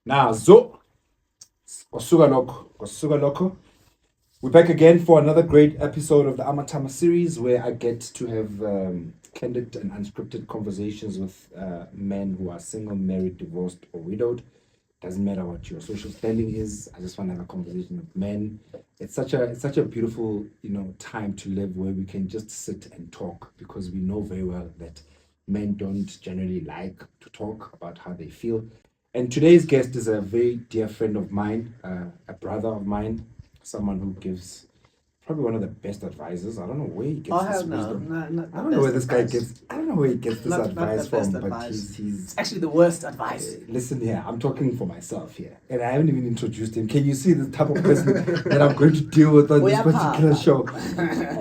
Now, Kosuga Loko. We're back again for another great episode of the AMATYMA series where I get to have candid and unscripted conversations with men who are single, married, divorced, or widowed. Doesn't matter what your social standing is. I just want to have a conversation with men. It's such a beautiful, time to live where we can just sit and talk because we know very well that men don't generally like to talk about how they feel. And today's guest is a very dear friend of mine, a brother of mine, someone who gives probably one of the best advisors. I don't know where he gets Oh, this hell no. wisdom. Not I don't know where this guy gets. I don't know where he gets this Not advice the best from, but advice. he's It's actually the worst advice. listen here. I'm talking for myself here, and I haven't even introduced him. Can you see the type of person that I'm going to deal with on this particular show?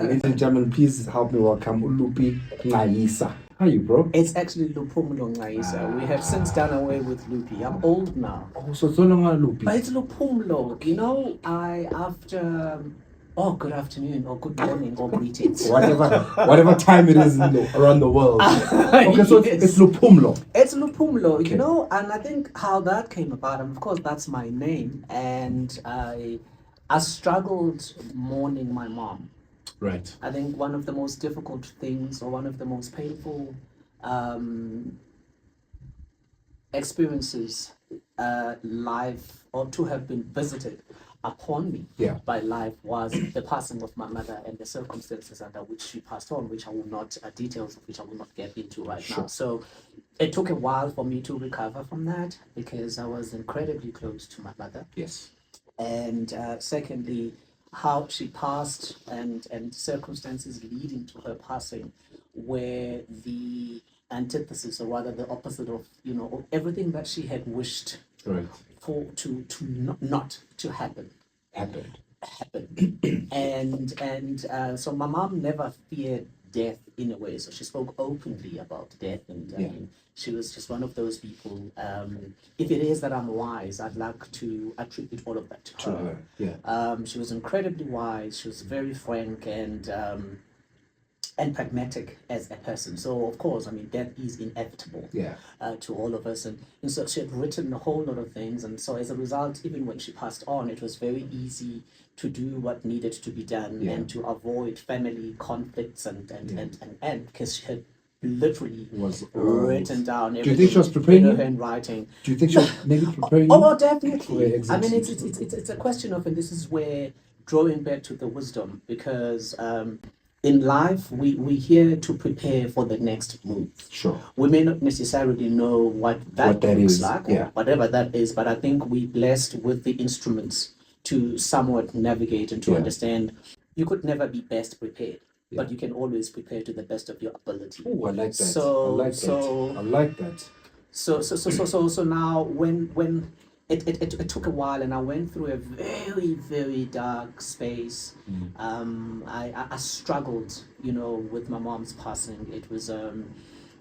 Ladies and gentlemen, please help me welcome Ngcayisa. How are you, bro? It's actually Luphumlo Ngcayisa. We have since done away with Lupi. I'm old now. Oh, so long Lupi. But it's Luphumlo. You know, good afternoon or good morning or greetings. whatever time it is around the world. Okay, so it's Luphumlo. It's Luphumlo, Okay. and I think how that came about, and of course that's my name, and I struggled mourning my mom. Right. I think one of the most difficult things, or one of the most painful experiences, life, or to have been visited upon me by life, was the passing of my mother and the circumstances under which she passed on, which I will not, details of which I will not get into right now. So it took a while for me to recover from that because I was incredibly close to my mother. Yes. And secondly, how she passed and circumstances leading to her passing were the antithesis, or rather the opposite of of everything that she had wished for to not to happen. Happened. And so my mom never feared death in a way, so she spoke openly about death, and I mean, she was just one of those people. If it is that I'm wise, I'd like to attribute all of that to her. She was incredibly wise. She was very frank and pragmatic as a person. So of course, I mean, death is inevitable to all of us, and so she had written a whole lot of things, and so as a result, even when she passed on, it was very easy to do what needed to be done and to avoid family conflicts and because she had literally written down everything. Do you think she was preparing in her handwriting? Do you think she was maybe preparing Oh, definitely. I mean, it's a question of, and this is where drawing back to the wisdom, because in life, we're here to prepare for the next move. Sure. We may not necessarily know what that looks is. like, or whatever that is, but I think we're blessed with the instruments to somewhat navigate and to understand. You could never be best prepared, but you can always prepare to the best of your ability. Oh, I like that. I So like that. So now when it took a while, and I went through a very, very dark space. I struggled, with my mom's passing. It was and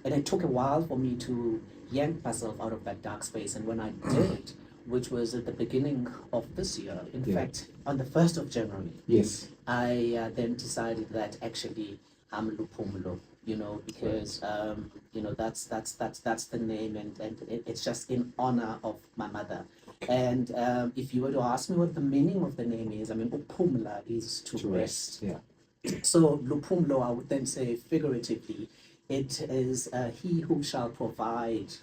it took a while for me to yank myself out of that dark space. And when I did, which was at the beginning of this year, in fact, on the 1st of January, I then decided that actually I'm Luphumlo. Because that's the name, and it's just in honor of my mother. And if you were to ask me what the meaning of the name is, I mean, Uphumla is to rest. So Luphumlo, I would then say figuratively, it is he who shall provide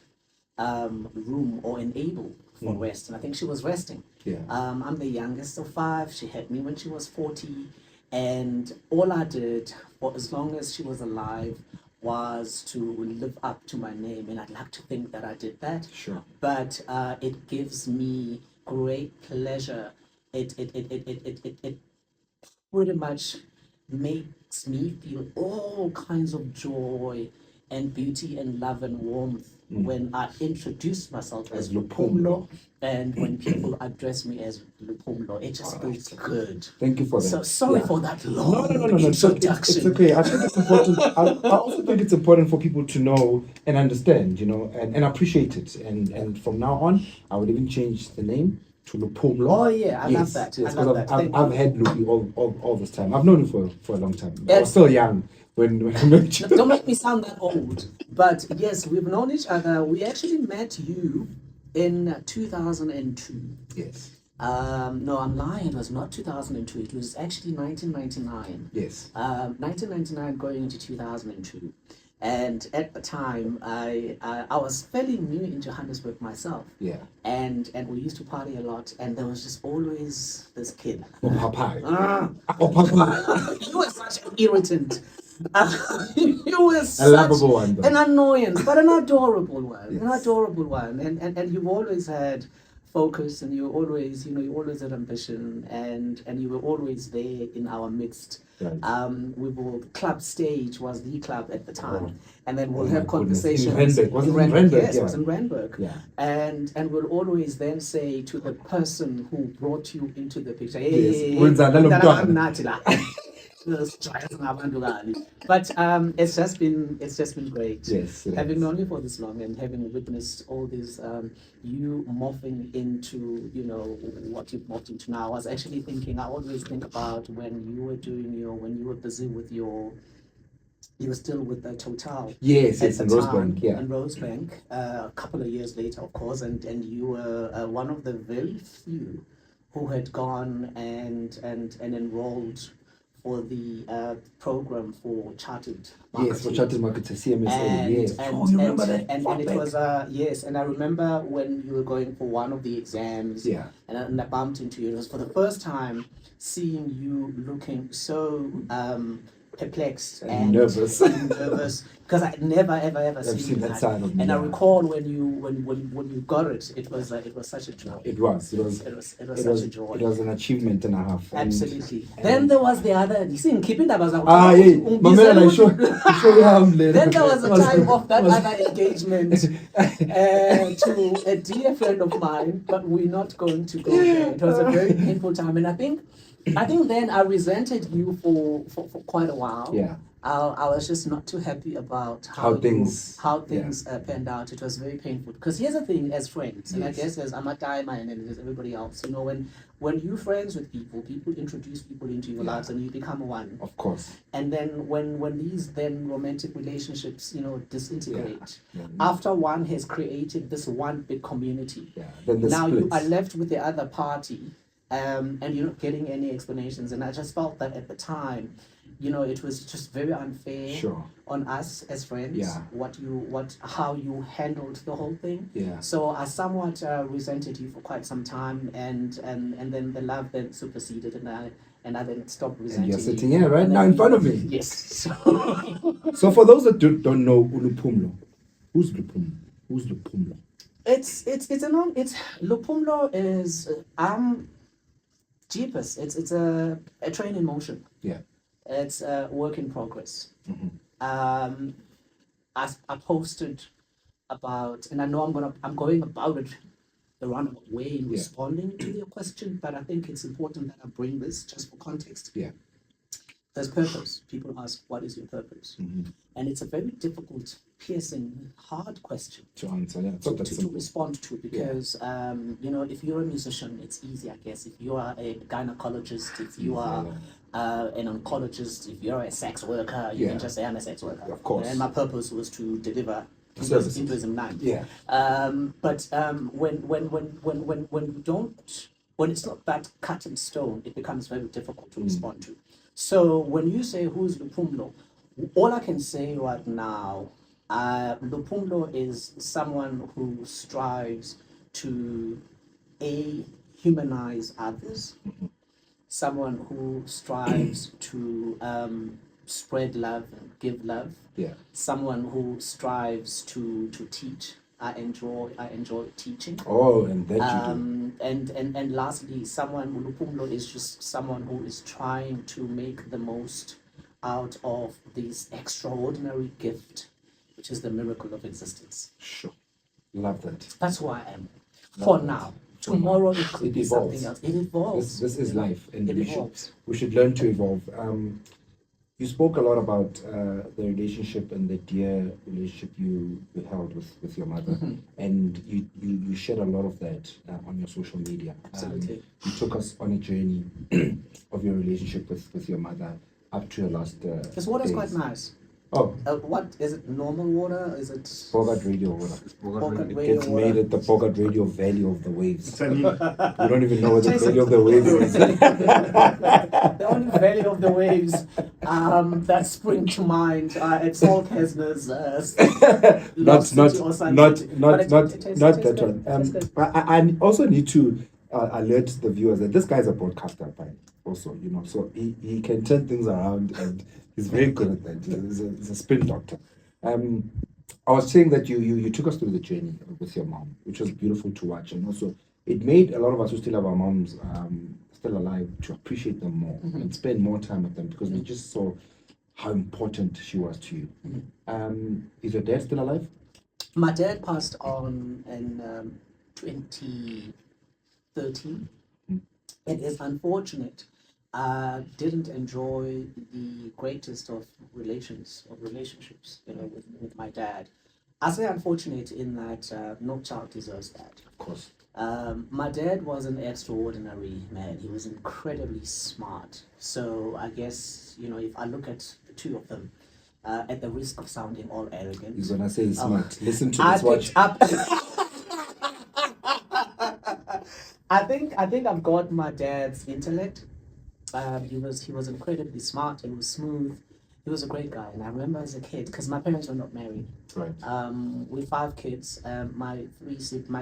room or enable for rest. And I think she was resting. I'm the youngest of 5. She had me when she was 40. And all I did for as long as she was alive was to live up to my name. And I'd like to think that I did that. Sure. But it gives me great pleasure. It pretty much makes me feel all kinds of joy and beauty and love and warmth when I introduce myself as Luphumlo, and when people address me as Luphumlo, it just feels good. Thank you for that. So sorry for that long No. introduction. It's okay. I think it's important. I also think it's important for people to know and understand, and appreciate it. And from now on, I would even change the name to Luphumlo. Oh yeah, I love that. Yes, I love that. I've had Lupi all this time. I've known you for a long time. I was still young when I met you. Don't make me sound that old. But yes, we've known each other. We actually met you in 2002. Yes. No, I'm lying. It was not 2002. It was actually 1999. Yes. 1999 going into 2002. And at the time, I was fairly new in Johannesburg myself. Yeah. And we used to party a lot. And there was just always this kid. Oh, Papa. Oh, Papa. He was such an irritant. He was a lovable one, though. An annoyance, but an adorable one. Yes. An adorable one. And you always had focus, and you always, you always had ambition, and you were always there in our midst. Right. We will club stage was the club at the time, and then we'll Oh have my conversations. goodness. In Randburg. Was it in Randburg? Yes, Yeah. it was in Randburg. Yeah. And we'll always then say to the person who brought you into the picture, hey, Yes. but it's just been great. Yes. Having known you for this long and having witnessed all this, you morphing into, what you've morphed into now. I was actually thinking, I always think about when you were when you were busy with you were still with the Total. Yes, at yes, the in time, Rosebank, yeah. In Rosebank, a couple of years later, of course, and you were one of the very few who had gone and enrolled for the program for chartered marketing. Yes, for chartered marketing, CMSA, And, yes. and, You remember that? and it was yes, and I remember when you were going for one of the exams, Yeah. and I bumped into you. It was for the first time seeing you looking so perplexed and nervous. nervous, because I had never ever seen that side of me. And I yeah. recall when you got it, it was such a joy. It was Such a joy. It was an achievement and a half. Absolutely. Then there was the other. You see, keeping that was I show you how I'm later. Then there was a time of that other engagement to a dear friend of mine, but we're not going to go there. It was a very painful time, and I think then I resented you for quite a while. Yeah. I was just not too happy about how things panned out. It was very painful, because here's the thing, as friends, and I guess as AMATYMA and as everybody else, when you're friends with people introduce people into your lives and you become one. Of course. And then when these then romantic relationships, disintegrate, Yeah. after one has created this one big community, Then the now splits. you are left with the other party, and you're not getting any explanations. And I just felt that at the time, it was just very unfair on us as friends. Yeah. How you handled the whole thing. Yeah. So I somewhat resented you for quite some time, and then the love then superseded, and I then stopped resenting. And you're sitting here right now in front of me. Yes. So for those that don't know Luphumlo, who's Luphumlo? Who's Luphumlo? It's Luphumlo is Jeepers. It's a train in motion. Yeah. It's a work in progress. Mm-hmm. I posted about, and I know I'm going about it the roundabout way in responding to your question, but I think it's important that I bring this just for context. Yeah. There's purpose. People ask, what is your purpose? Mm-hmm. And it's a very difficult, piercing, hard question To answer, yeah. to respond to, because if you're a musician, it's easy, I guess. If you are a gynecologist, if you are an oncologist, if you're a sex worker, you can just say, I'm a sex worker. Of course. And my purpose was to deliver services into his mind. Yeah. But when it's not that cut in stone, it becomes very difficult to respond to. So when you say who's Luphumlo, all I can say right now, Luphumlo is someone who strives to humanize others, someone who strives to spread love and give love, someone who strives to teach. I enjoy teaching. Oh, and that you do. And lastly, Luphumlo is just someone who is trying to make the most out of this extraordinary gift, which is the miracle of existence. Sure. Love that. That's who I am. For now. Tomorrow it could be evolves. something else. It evolves. This is life, and It evolves. we should learn to evolve. You spoke a lot about the relationship and the dear relationship you held with your mother, and you shared a lot of that on your social media. Absolutely. You took us on a journey of your relationship with your mother up to your last This water is days. quite nice. Oh, what is it? Normal water? Is it Bogart radio water. Bogart It radio gets water? made at the Bogart radio Valley of the Waves. I mean, You don't even know what the Valley of the Waves is. The only Valley of the Waves that spring to mind. It's all Kesner's. not that one. That's good. I also need to alert the viewers that this guy's a broadcaster, apparently. Also, you know, so he can turn things around, and he's very good at that. He's a spin doctor. I was saying that you took us through the journey with your mom, which was beautiful to watch, and also it made a lot of us who still have our moms still alive to appreciate them more and spend more time with them, because we just saw how important she was to you. Is your dad still alive? My dad passed on in 2013. It is unfortunate. Didn't enjoy the greatest of relationships, you know, with my dad. I say unfortunate in that no child deserves that. Of course. My dad was an extraordinary man. He was incredibly smart. So I guess, you know, if I look at the two of them, at the risk of sounding all arrogant, He's gonna say he's smart. Listen to I this watch. picked up. I think I've got my dad's intellect. He was incredibly smart. He was smooth. He was a great guy. And I remember as a kid, because my parents were not married. Right. With 5 kids, my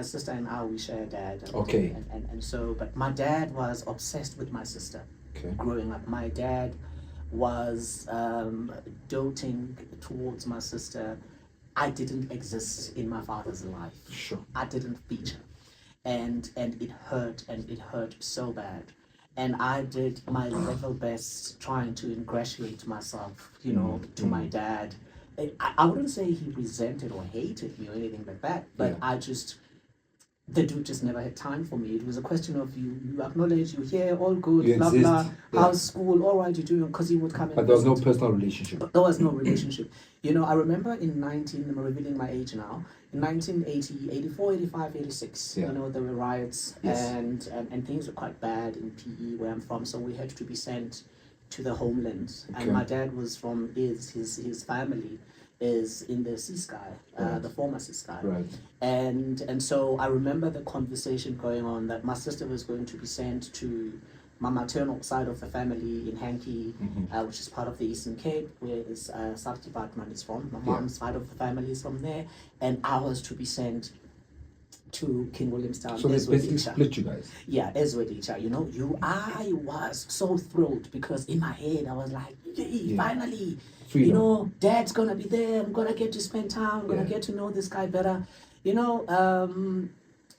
sister and I, we share a dad. Okay. And so, but my dad was obsessed with my sister. Okay. Growing up, my dad was doting towards my sister. I didn't exist in my father's life. Sure. I didn't feature, and it hurt so bad. And I did my level best trying to ingratiate myself, you know, to my dad. I wouldn't say he resented or hated me or anything like that, but the dude just never had time for me. It was a question of you acknowledge, you're here, all good, You blah, exist, blah, yeah. how's school, all right, you're doing, because he would come in. But there was no personal relationship. But there was no relationship. You know, I remember I'm revealing my age now, in 1980, 84, 85, 86, Yeah. you know, there were riots, Yes. and things were quite bad in PE where I'm from, so we had to be sent to the homeland. Okay. And my dad was from, his family is in the Seasky, Right. the former Seasky. Right. And so I remember the conversation going on that my sister was going to be sent to my maternal side of the family in Hankey, which is part of the Eastern Cape, where his sub-department is from. My mom's side of the family is from there, and I was to be sent to King Williamstown. So they basically split you guys. Yeah, Ezwedicha, you know, I was so thrilled because in my head I was like, yay, finally, Freedom. you know, dad's gonna be there, I'm gonna get to spend time, I'm gonna get to know this guy better. You know,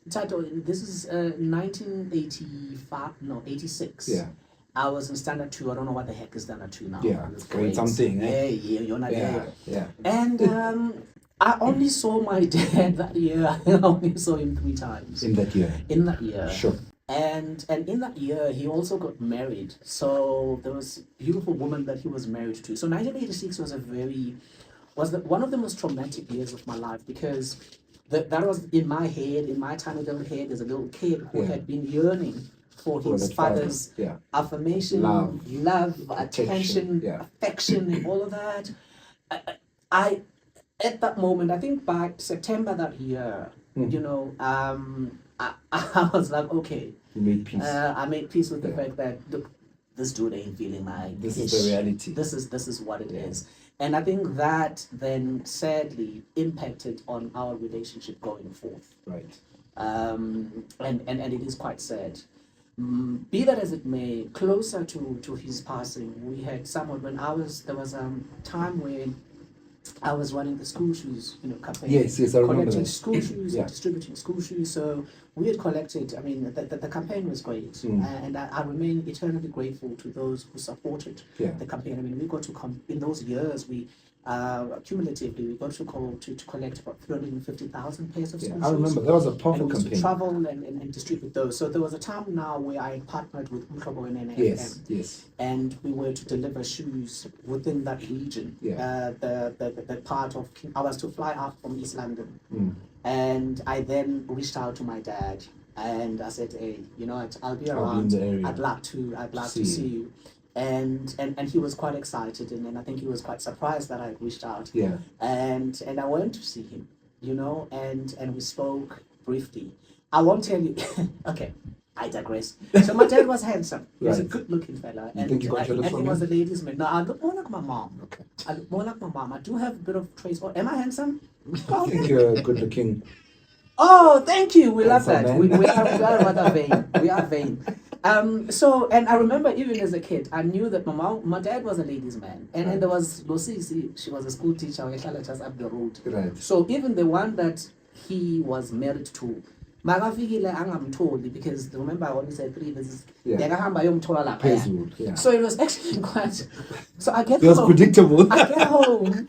Tato, this is 86. Yeah. I was in standard 2. I don't know what the heck is standard 2 now. Yeah, it's grade something, eh? Yeah, you're not there. Yeah. And I only saw my dad that year. I only saw him 3 times. In that year. Sure. And in that year, he also got married. So there was a beautiful woman that he was married to. So 1986 was one of the most traumatic years of my life, because that was in my head, in my tiny little head, as a little kid who had been yearning for his father's affirmation, love, attention, affection, and all of that. I at that moment, I think by September that year, you know, I was like, okay. You made peace. I made peace with the fact that, look, this dude ain't feeling like this is the reality. This is what it is. And I think that then sadly impacted on our relationship going forth. Right. And it is quite sad. Be that as it may, closer to his passing, we had somewhat, there was a time when I was running the school shoes, you know, campaign. Yes, I remember collecting that. school shoes and distributing school shoes. So we had collected, I mean, the campaign was great. And I remain eternally grateful to those who supported the campaign. I mean, we got to in those years, we cumulatively, we got to collect about 350,000 pairs of school shoes. I remember, that was a powerful campaign. campaign. Travel and distribute those. So there was a time now where I partnered with Luphumlo and NDODA. Yes. And we were to deliver shoes within that region. The part of I was to fly out from East London, and I then reached out to my dad and I said, hey, you know what, I'll be around. I'll be in the area. I'd love to see you. and he was quite excited, and then I think he was quite surprised that I reached out. Yeah. And I went to see him, and we spoke briefly. I won't tell you. Okay, I digress. So my dad was handsome. He was a Right. good-looking fella, You and, think you got jealous and from he was a him? ladies' man. No, I look more like my mom. Okay. I look more like my mom. I do have a bit of traits. Oh, am I handsome? I think you're good looking. Oh, thank you. We love that. Handsome man. We are rather vain. We are vain. So, and I remember even as a kid, I knew that my dad was a ladies' man. And there was Losisi, she was a school teacher, just up the road. Right. So even the one that he was married to, makafikile angamtholi, because remember I only said 3 visits. Yeah. Yeah. Phezulu, yeah. So it was actually quite. So I get It was home. predictable. I get home.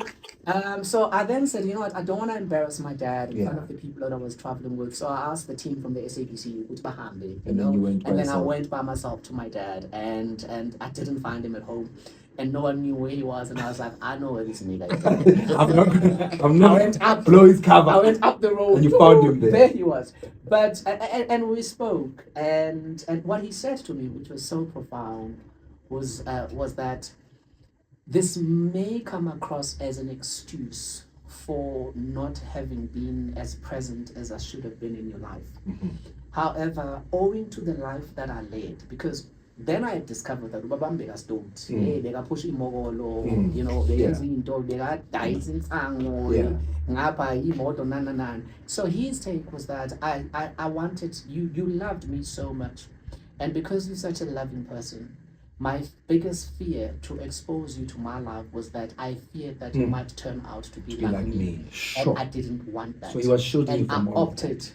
So I then said, you know what, I don't want to embarrass my dad in front Yeah. of the people that I was traveling with. So I asked the team from the SABC, which Bahambe, And then you went by and then I yourself. went by myself to my dad, and I didn't find him at home. And no one knew where he was, and I was like, I know where this nigga is. I'm I went not up. blow his cover. I went up the road. And you found him there. There he was. But and we spoke, and what he said to me, which was so profound, was that this may come across as an excuse for not having been as present as I should have been in your life. Mhm. However, owing to the life that I led, because then I discovered that ubabambeka stoned. Hey, push imogolo, Yeah. dies in Yeah. So his take was that I wanted you loved me so much, and because you're such a loving person, my biggest fear to expose you to my love was that I feared that you might turn out to be like me. Sure. And I didn't want that. So he was shielding you and I from all of opted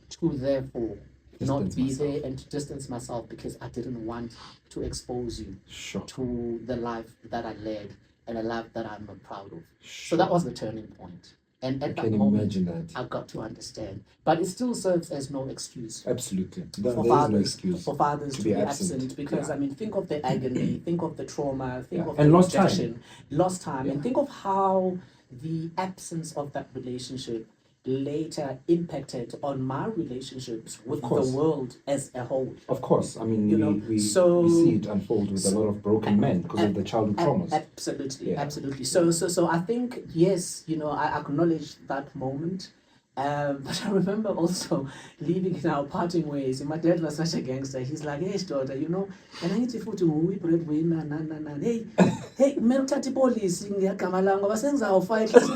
to therefore not Distance be myself. there and to distance myself, because I didn't want to expose you Sure. to the life that I led and a life that I'm not proud of. Sure. So that was the turning point. And I at that can moment, imagine that. I got to understand. But it still serves as no excuse Absolutely. for There is no fathers, excuse. for fathers to be absent, absent. because Yeah. I mean, think of the agony, think of the trauma, think Yeah. of And the lost time. rejection, lost time, Yeah. and think of how the absence of that relationship later impacted on my relationships with the course. world as a whole. Of course. I mean, You know, we so- see it unfold with a lot of broken men because of the childhood traumas. Absolutely, Yeah. absolutely. So I think, yes, I acknowledge that moment. But I remember also leaving in our parting ways. And my dad was such a gangster. He's like, hey, daughter, and I need to put you breadwinner, hey, Mertati police in the Kamalango, was saying, I'll fight. He was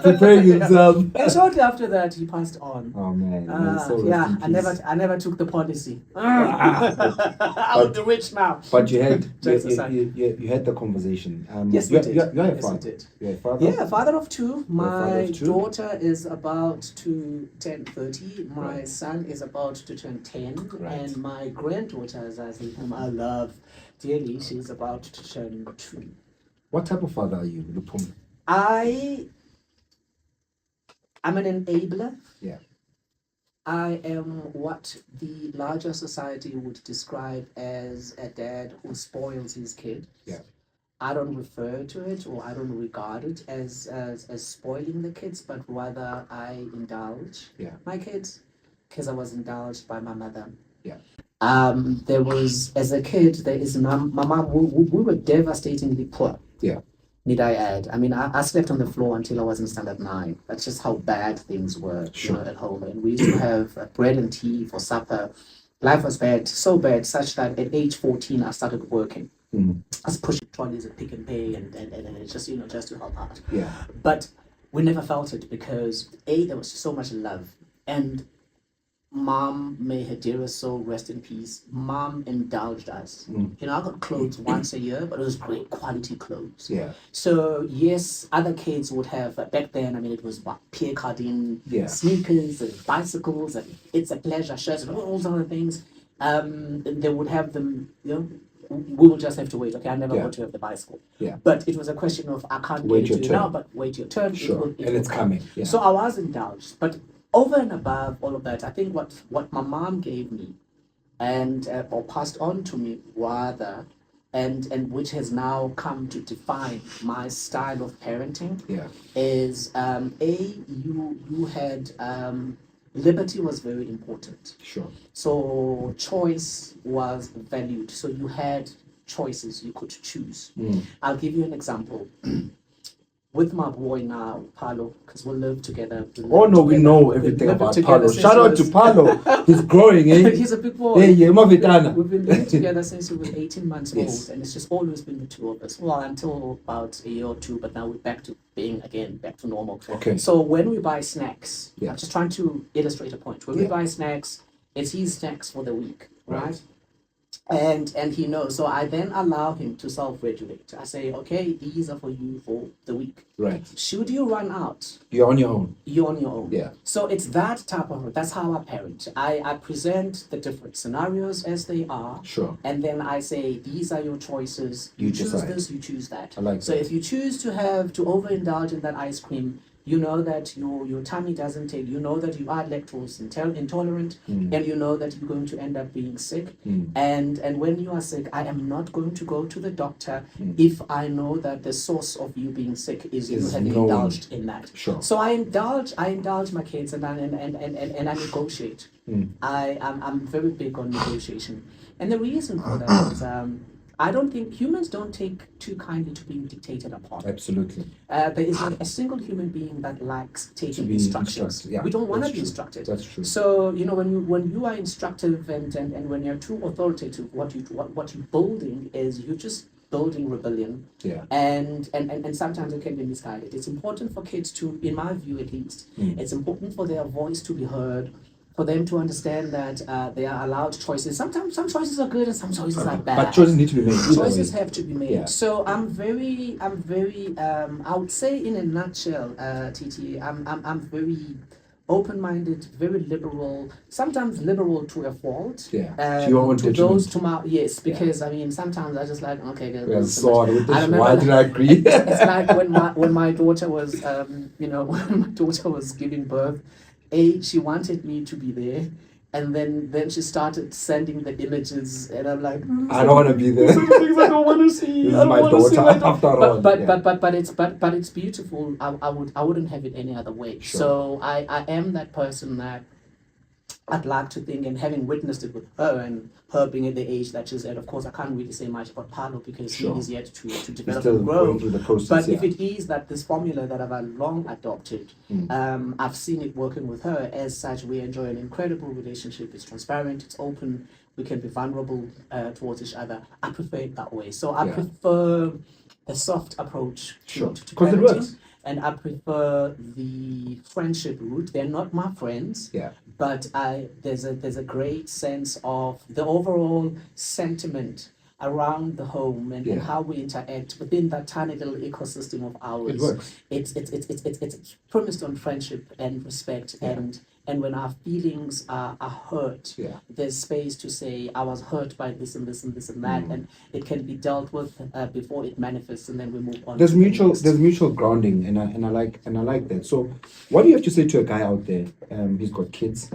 preparing himself. And shortly after that, he passed on. Oh man. So rest Yeah, in peace. I never took the policy. I'm the rich now. But you had Jokes aside. you had the conversation. Yes, you, we did. You're a Yes, we father. did. You're a father. Yeah, father of two. My father of two. daughter is about to turn 30. My Right. son is about to turn 10. Right. And my granddaughter, as I say, whom I love dearly, she's about to turn 2. What type of father are you, Luphumlo? I'm an enabler. Yeah. I am what the larger society would describe as a dad who spoils his kid. Yeah. I don't refer to it, or I don't regard it as spoiling the kids, but rather I indulge my kids because I was indulged by my mother. Yeah. There was, as a kid, my mom, we were devastatingly poor. Yeah. Need I add? I mean, I slept on the floor until I was in standard 9. That's just how bad things were at home. And we used to have bread and tea for supper. Life was bad, so bad, such that at age 14, I started working. Mm. I was pushing trolleys at Pick and Pay and just, just to help out. Yeah. But we never felt it because, A, there was so much love. And Mom, may her dearest soul rest in peace, Mom indulged us. Mm. I got clothes once a year, but it was great quality clothes. Yeah. So, yes, other kids would have, back then, I mean, it was Pierre Cardin, sneakers and bicycles and It's a Pleasure shirts and all those other things. They would have them, we will just have to wait. Okay, I never got to have the bicycle. Yeah. But it was a question of, I can't Wait get your it to you turn. now, but wait your turn. Sure. It And it's will coming. Yeah. So I was indulged. But over and above all of that, I think what my mom gave me and or passed on to me rather, and which has now come to define my style of parenting, is you had liberty was very important. Sure. So choice was valued. So you had choices you could choose. I'll give you an example. With my boy now, Paulo, because we live together. We know everything about Paulo. Shout out to Paulo. He's growing, eh? He's a big boy. Yeah, Mavitana. We've been living together since we were 18 months Yes. old, and it's just always been the two of us. Well, until about a year or two, but now we're back to being back to normal. Okay. So when we buy snacks, Yeah. I'm just trying to illustrate a point. When we Yeah. buy snacks, it's his snacks for the week, right? Right. And he knows. So I then allow him to self-regulate. I say, okay, these are for you for the week. Right. Should you run out, You're on your own. you're on your own. Yeah. So it's that type of, that's how I parent. I present the different scenarios as they are. Sure. And then I say, these are your choices. You choose decide. this, you choose that. I like So that. if you choose to overindulge in that ice cream, you know that your tummy doesn't take, you know that you are lactose intolerant, and you know that you're going to end up being sick. And when you are sick, I am not going to go to the doctor if I know that the source of you being sick is you having indulged in that. Sure. So I indulge my kids and I negotiate. I'm very big on negotiation. And the reason for that is I don't think humans don't take too kindly to being dictated upon. Absolutely. There is not a single human being that likes taking be instructions. instructed, yeah, We don't want to that's be true. instructed. That's true. So when you are instructive and when you're too authoritative, what you're building is you're just building rebellion. Yeah. And sometimes it can be misguided. It's important for kids to, in my view at least, it's important for their voice to be heard, for them to understand that they are allowed choices. Sometimes some choices are good and some choices are bad. But choices need to be made. either Choices way. have to be made. Yeah. So I'm very I would say in a nutshell, TT, I'm very open-minded, very liberal, sometimes liberal to a fault. Yeah. To your own to detriment. those to my because I mean sometimes I just like okay. Yeah, sword with I this. remember Why did I agree? it's like when my daughter was when my daughter was giving birth, she wanted me to be there, and then she started sending the images, and I'm like, I don't want to be there. these are the things I don't want to see. This I is don't my wanna see daughter. my After all, but it's beautiful. I wouldn't have it any other way. Sure. So I am that person that I'd like to think, and having witnessed it with her and her being at the age that she's at, of course I can't really say much about Paulo because Sure. he is yet to You're develop still and grow. going through the process. But yeah. if it is that this formula that I've long adopted, I've seen it working with her. As such, we enjoy an incredible relationship. It's transparent, it's open, we can be vulnerable towards each other. I prefer it that way. So I Yeah. prefer the soft approach Sure. to 'Cause it parenting, works. and I prefer the friendship route. They're not my friends, Yeah. but there's a great sense of the overall sentiment around the home and Yeah. how we interact within that tiny little ecosystem of ours. It works. It's premised on friendship and respect, Yeah. and when our feelings are hurt, Yeah. there's space to say I was hurt by this and this and this and that, and it can be dealt with before it manifests, and then we move on. There's to the mutual next. there's mutual grounding, and I like that. So what do you have to say to a guy out there? He's got kids.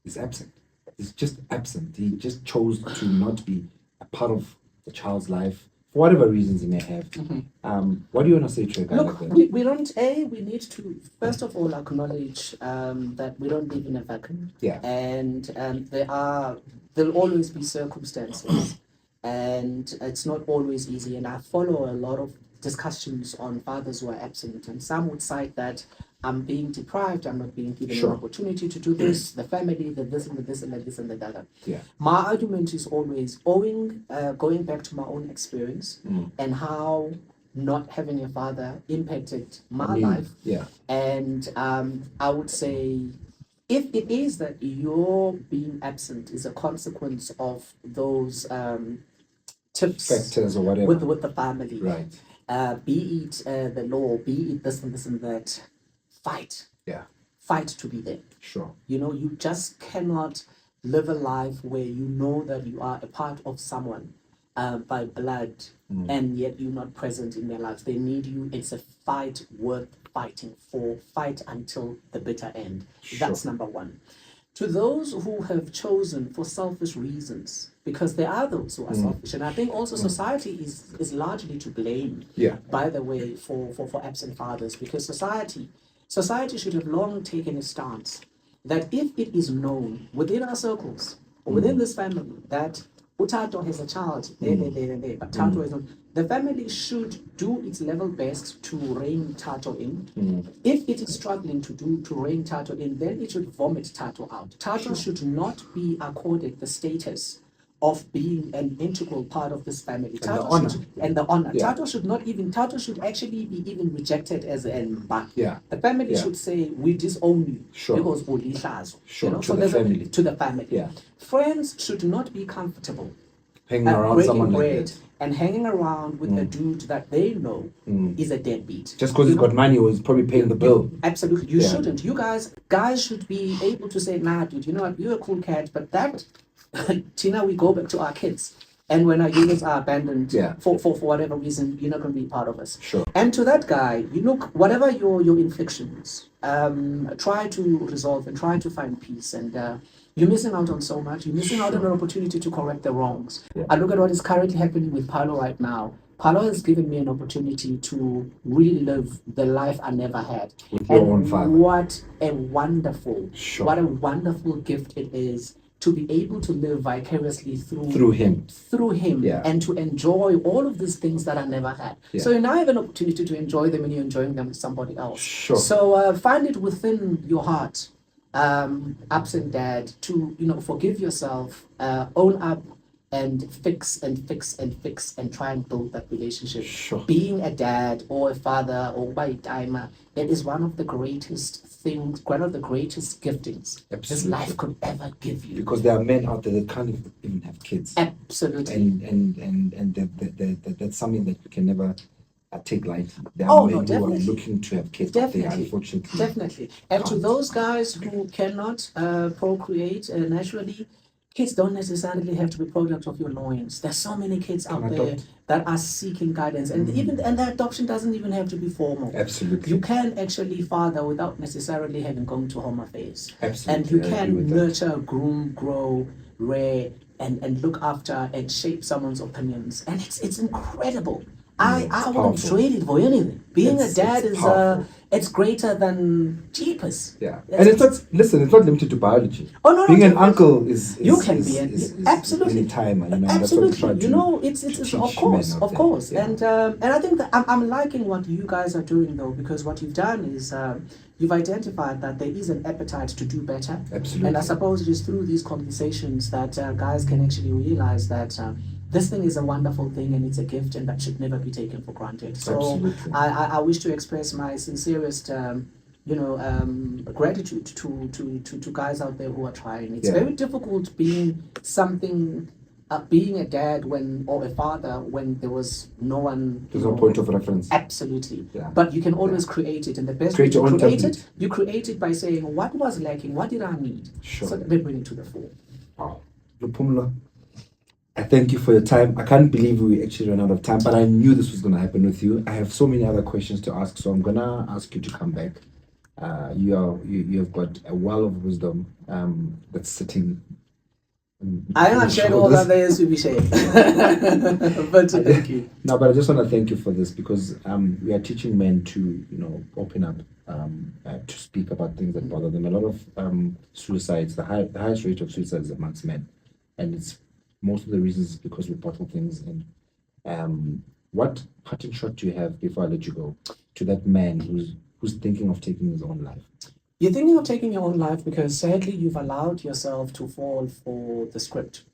He's absent. He's just absent. He just chose to not be a part of the child's life for whatever reasons he may have. What do you want to say to a guy Look, like that? we don't. We need to first of all acknowledge that we don't live in a vacuum. Yeah. And there'll always be circumstances, and it's not always easy. And I follow a lot of discussions on fathers who are absent, and some would cite that I'm being deprived, I'm not being given Sure. an opportunity to do this, the family, the this and the this and the this and the that. Yeah. My argument is always going back to my own experience and how not having a father impacted my life. Yeah. And I would say if it is that your being absent is a consequence of those tips Factors or whatever. with the family, Right. be it the law, be it this and that, fight. Yeah. Fight to be there. Sure. You know, you just cannot live a life where you know that you are a part of someone by blood and yet you're not present in their lives. They need you. It's a fight worth fighting for. Fight until the bitter end. That's number one. To those who have chosen for selfish reasons, because there are those who are selfish, and I think also society is largely to blame, Yeah. by the way, for absent fathers, because society should have long taken a stance that if it is known within our circles or within this family that Utato has a child, but Tato is not, the family should do its level best to rein Tato in. If it is struggling to rein Tato in, then it should vomit Tato out. Tato should not be accorded the status of being an integral part of this family. And the honor. Yeah. Tato should actually be even rejected as an mba. Yeah. The family should say, we disown you. Because ulihlazo. To the family. Yeah. Friends should not be comfortable hanging around someone like that. And hanging around with a dude that they know is a deadbeat. Just because he's got money or he's probably paying the bill. Absolutely. You shouldn't. You guys should be able to say, nah, dude, you know what, you're a cool cat, but that Tina, we go back to our kids. And when our units are abandoned for whatever reason, you're not going to be part of us. Sure. And to that guy, you look, whatever your inflictions, try to resolve and try to find peace. And you're missing out on so much. You're missing out on an opportunity to correct the wrongs. Yeah. I look at what is currently happening with Paulo right now. Paulo has given me an opportunity to relive the life I never had. With your own father. What a wonderful gift it is to be able to live vicariously through him and to enjoy all of these things that I never had. So you now have an opportunity to enjoy them and you're enjoying them with somebody else. Sure. So find it within your heart, absent dad, to forgive yourself, own up, and fix and try and build that relationship. Sure. Being a dad or a father or by timer, it is one of the greatest things, one of the greatest giftings this life could ever give you. Because there are men out there that can't even have kids. Absolutely. And that's something that you can never take lightly. There are men who are looking to have kids, but they unfortunately. Definitely. And to those guys who cannot procreate naturally, kids don't necessarily have to be product of your loins. There's so many kids out there that are seeking guidance, and the adoption doesn't even have to be formal. Absolutely. You can actually father without necessarily having gone to home affairs. Absolutely. And you can nurture, groom, grow, rear, and look after and shape someone's opinions. And it's incredible. I wouldn't trade it for anything. Being a dad is it's greater than jeepers. Yeah. And it's not limited to biology. Oh no, being an uncle is absolutely any time, absolutely. It's of course. Yeah. And I think that I'm liking what you guys are doing though, because what you've done is you've identified that there is an appetite to do better. Absolutely. And I suppose it is through these conversations that guys can actually realize that this thing is a wonderful thing and it's a gift and that should never be taken for granted. So I wish to express my sincerest gratitude to guys out there who are trying. It's very difficult being a dad or a father when there was no one. There's no point of reference. Absolutely. Yeah. But you can always create it, and the best way to create it, you create it by saying, what was lacking? What did I need? Sure. So they bring it to the fore. Wow. Luphumlo, I thank you for your time. I can't believe we actually ran out of time, but I knew this was going to happen with you. I have so many other questions to ask, so I'm going to ask you to come back. You have got a well of wisdom that's sitting. I am not sharing all that there is to be shared. But thank you. No, but I just want to thank you for this, because we are teaching men to open up, to speak about things that bother them. A lot of suicides, the highest rate of suicides amongst men, and it's most of the reasons is because we bottle things in. What parting shot do you have before I let you go to that man who's thinking of taking his own life? You're thinking of taking your own life because sadly you've allowed yourself to fall for the script.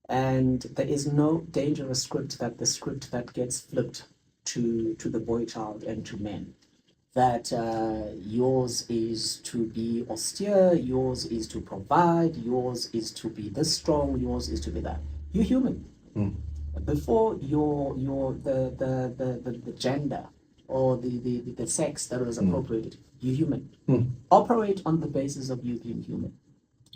And there is no dangerous script that the script that gets flipped to the boy child and to men. That yours is to be austere, yours is to provide, yours is to be this strong, yours is to be that. You're human. Before the gender or the sex that was appropriated, you're human. Operate on the basis of you being human.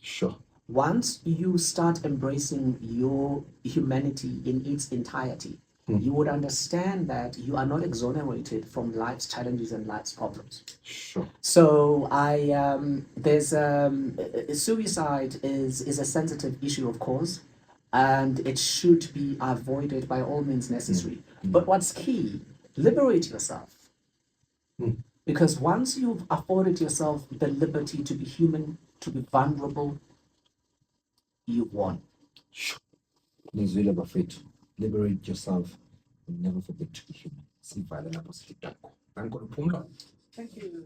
Sure. Once you start embracing your humanity in its entirety, you would understand that you are not exonerated from life's challenges and life's problems. Sure. So there's suicide is a sensitive issue, of course, and it should be avoided by all means necessary. But what's key, liberate yourself. Because once you've afforded yourself the liberty to be human, to be vulnerable, you've won. Nizwile bafethu. Liberate yourself and never forget to be human. Sivala lapho sihlala. Thank you, Luphumlo. Thank you.